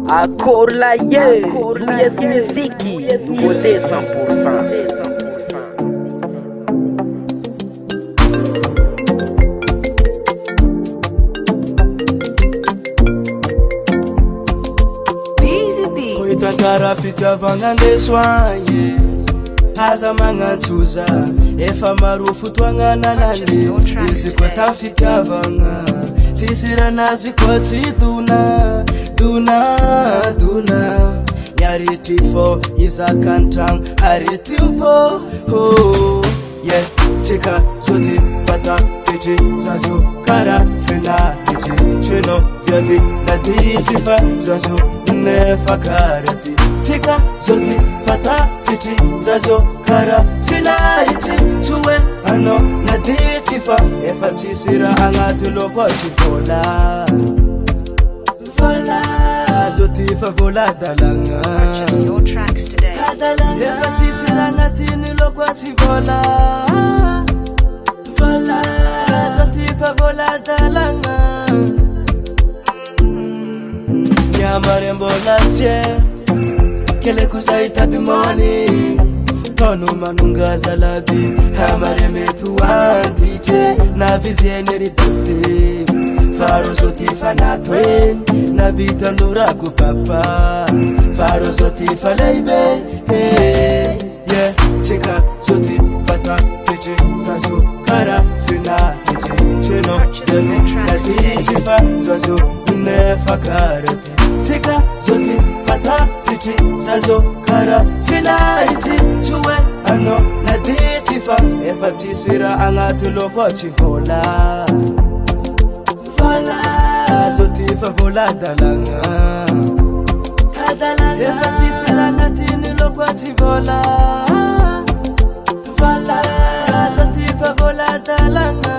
Acorla yes muziki vote 100%. Kara fitiavagna ndesoanye haza magnantsoza efa maro fotoagnananany izy koa ta fitiavagna tsisy ranazy koa tsy dona miaritry fô izakantragno arety mpo yeah tsika sody fata petry zazo kara fenahitry treno viavy naditry fa zazo nefa karety tsika sody fata petry zazo kara fenahitry tsoe ano naditry fa efa tsisy raha agnaty loko tsy vola zazo ty fa vola dalagna efa tsisy raha agnatiny loko tsy vola zazo ty fa vola dalagna nyamare mbola tsie keleko zay tadimony tono manonga zalaby hamare metu antiche na viziene ridote faro zoti fanatwen na vita nuraku papa faro zoti faleibe yeah chika zoti fata peche zazo kara fina peche cheno devi na tifa zazo nefa karate chika zoti fata peche zazo kara fina iti chue ano na tifa efa sisira angati loko chivola zazo tifa vola dalanga efa tsisy agnatiny loko tsy vola zazo tifa vola dalanga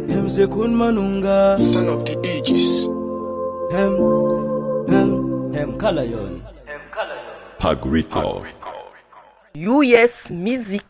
Emzekun manunga son of the ages Kalayon Pagrico US Music.